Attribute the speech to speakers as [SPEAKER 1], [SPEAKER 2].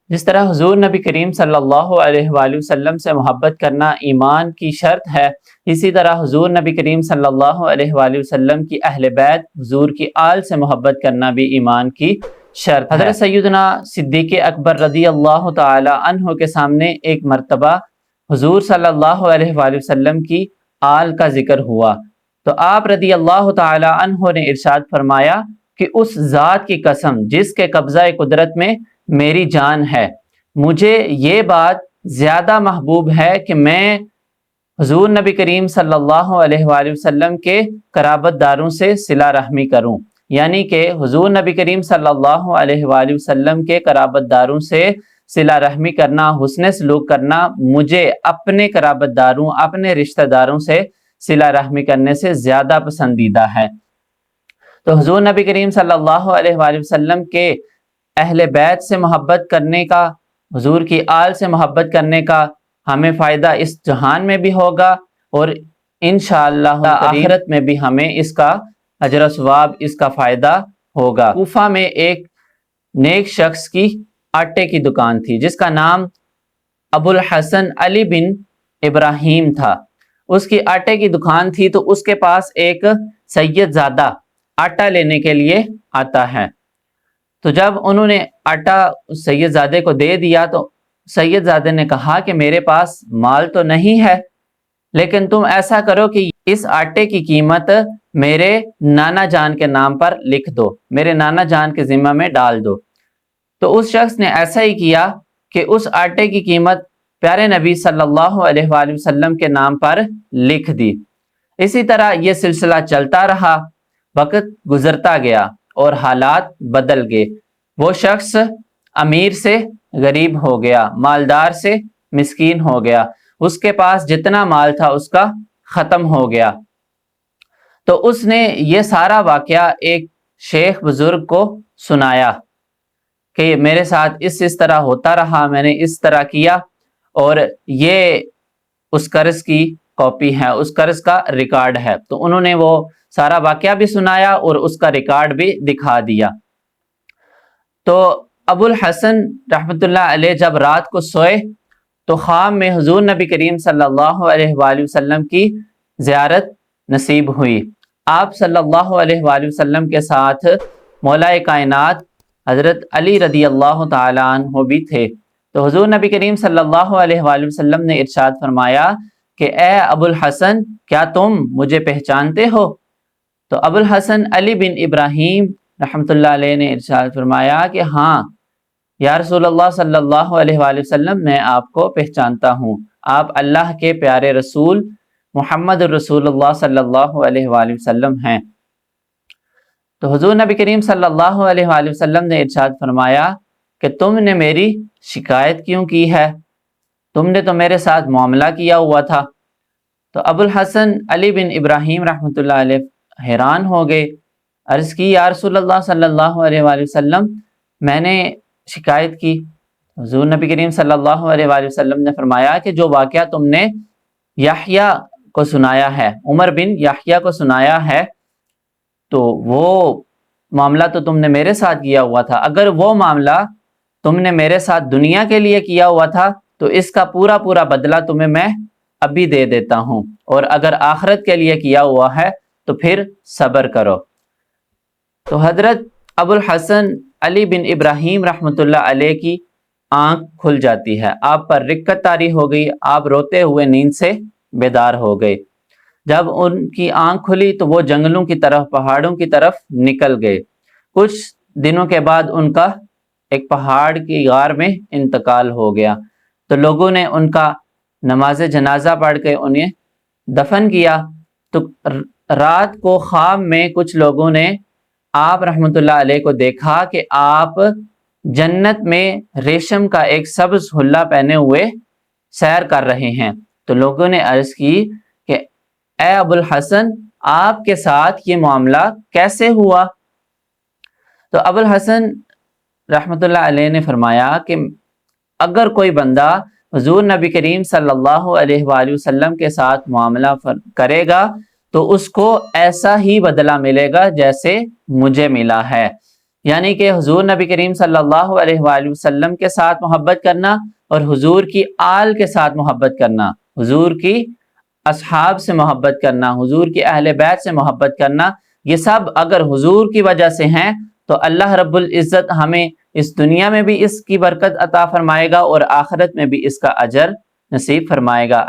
[SPEAKER 1] جس طرح حضور نبی کریم صلی اللہ علیہ وآلہ وسلم سے محبت کرنا ایمان کی شرط ہے، اسی طرح حضور نبی کریم صلی اللہ علیہ وآلہ وسلم کی اہل بیت، حضور کی آل سے محبت کرنا بھی ایمان کی شرط ہے۔ حضرت سیدنا صدیق اکبر رضی اللہ تعالی عنہ کے سامنے ایک مرتبہ حضور صلی اللہ علیہ وآلہ وسلم کی آل کا ذکر ہوا تو آپ رضی اللہ تعالی عنہ نے ارشاد فرمایا کہ اس ذات کی قسم جس کے قبضہ قدرت میں میری جان ہے، مجھے یہ بات زیادہ محبوب ہے کہ میں حضور نبی کریم صلی اللہ علیہ وآلہ وسلم کے قرابت داروں سے صلہ رحمی کروں، یعنی کہ حضور نبی کریم صلی اللہ علیہ وآلہ وسلم کے قرابت داروں سے صلہ رحمی کرنا، حسن سلوک کرنا مجھے اپنے قرابت داروں، اپنے رشتہ داروں سے صلہ رحمی کرنے سے زیادہ پسندیدہ ہے۔ تو حضور نبی کریم صلی اللہ علیہ وآلہ وسلم کے اہل بیت سے محبت کرنے کا، حضور کی آل سے محبت کرنے کا ہمیں فائدہ اس جہان میں بھی ہوگا اور انشاءاللہ آخرت میں بھی ہمیں اس کا اجر و ثواب، اس کا فائدہ ہوگا۔ کوفہ میں ایک نیک شخص کی آٹے کی دکان تھی جس کا نام ابو الحسن علی بن ابراہیم تھا۔ اس کی آٹے کی دکان تھی تو اس کے پاس ایک سید زادہ آٹا لینے کے لیے آتا ہے۔ تو جب انہوں نے آٹا سید زادے کو دے دیا تو سید زادے نے کہا کہ میرے پاس مال تو نہیں ہے، لیکن تم ایسا کرو کہ اس آٹے کی قیمت میرے نانا جان کے نام پر لکھ دو، میرے نانا جان کے ذمہ میں ڈال دو۔ تو اس شخص نے ایسا ہی کیا کہ اس آٹے کی قیمت پیارے نبی صلی اللہ علیہ وآلہ وسلم کے نام پر لکھ دی۔ اسی طرح یہ سلسلہ چلتا رہا، وقت گزرتا گیا اور حالات بدل گئے۔ وہ شخص امیر سے غریب ہو گیا، مالدار سے مسکین ہو گیا، اس کے پاس جتنا مال تھا اس کا ختم ہو گیا۔ تو اس نے یہ سارا واقعہ ایک شیخ بزرگ کو سنایا کہ میرے ساتھ اس طرح ہوتا رہا، میں نے اس طرح کیا اور یہ اس قرض کی کاپی ہے، اس قرض کا ریکارڈ ہے۔ تو انہوں نے وہ سارا واقعہ بھی سنایا اور اس کا ریکارڈ بھی دکھا دیا۔ تو ابو الحسن رحمۃ اللہ علیہ جب رات کو سوئے تو خواب میں حضور نبی کریم صلی اللہ علیہ وآلہ وسلم کی زیارت نصیب ہوئی۔ آپ صلی اللہ علیہ وآلہ وسلم کے ساتھ مولا کائنات حضرت علی رضی اللہ تعالی عنہ بھی تھے۔ تو حضور نبی کریم صلی اللہ علیہ وآلہ وسلم نے ارشاد فرمایا کہ اے ابو الحسن، کیا تم مجھے پہچانتے ہو؟ تو ابو الحسن علی بن ابراہیم رحمۃ اللہ علیہ نے ارشاد فرمایا کہ ہاں یا رسول اللہ صلی اللہ علیہ وآلہ وسلم، میں آپ کو پہچانتا ہوں، آپ اللہ کے پیارے رسول محمد رسول اللہ صلی اللہ علیہ وآلہ وسلم ہیں۔ تو حضور نبی کریم صلی اللہ علیہ وآلہ وسلم نے ارشاد فرمایا کہ تم نے میری شکایت کیوں کی ہے؟ تم نے تو میرے ساتھ معاملہ کیا ہوا تھا۔ تو ابو الحسن علی بن ابراہیم رحمۃ اللہ علیہ حیران ہو گئے، عرض کی یا رسول اللہ صلی اللہ علیہ وآلہ وسلم، میں نے شکایت کی۔ حضور نبی کریم صلی اللہ علیہ وآلہ وسلم نے فرمایا کہ جو واقعہ تم نے یحییٰ کو سنایا ہے، عمر بن یحییٰ کو سنایا ہے، تو وہ معاملہ تو تم نے میرے ساتھ کیا ہوا تھا۔ اگر وہ معاملہ تم نے میرے ساتھ دنیا کے لیے کیا ہوا تھا تو اس کا پورا پورا بدلہ تمہیں میں ابھی دے دیتا ہوں، اور اگر آخرت کے لیے کیا ہوا ہے تو پھر صبر کرو۔ تو حضرت ابو الحسن علی بن ابراہیم رحمۃ اللہ علیہ کی آنکھ کھل جاتی ہے، آپ پر رکت طاری ہو گئی، آپ روتے ہوئے نیند سے بیدار ہو گئے۔ جب ان کی آنکھ کھلی تو وہ جنگلوں کی طرف، پہاڑوں کی طرف نکل گئے۔ کچھ دنوں کے بعد ان کا ایک پہاڑ کی غار میں انتقال ہو گیا۔ تو لوگوں نے ان کا نماز جنازہ پڑھ کے انہیں دفن کیا۔ تو رات کو خواب میں کچھ لوگوں نے آپ رحمۃ اللہ علیہ کو دیکھا کہ آپ جنت میں ریشم کا ایک سبز حلہ پہنے ہوئے سیر کر رہے ہیں۔ تو لوگوں نے عرض کی کہ اے ابو الحسن، آپ کے ساتھ یہ معاملہ کیسے ہوا؟ تو ابو الحسن رحمۃ اللہ علیہ نے فرمایا کہ اگر کوئی بندہ حضور نبی کریم صلی اللہ علیہ وآلہ وسلم کے ساتھ معاملہ کرے گا تو اس کو ایسا ہی بدلہ ملے گا جیسے مجھے ملا ہے، یعنی کہ حضور نبی کریم صلی اللہ علیہ وآلہ وسلم کے ساتھ محبت کرنا اور حضور کی آل کے ساتھ محبت کرنا، حضور کی اصحاب سے محبت کرنا، حضور کی اہل بیت سے محبت کرنا، یہ سب اگر حضور کی وجہ سے ہیں تو اللہ رب العزت ہمیں اس دنیا میں بھی اس کی برکت عطا فرمائے گا اور آخرت میں بھی اس کا اجر نصیب فرمائے گا۔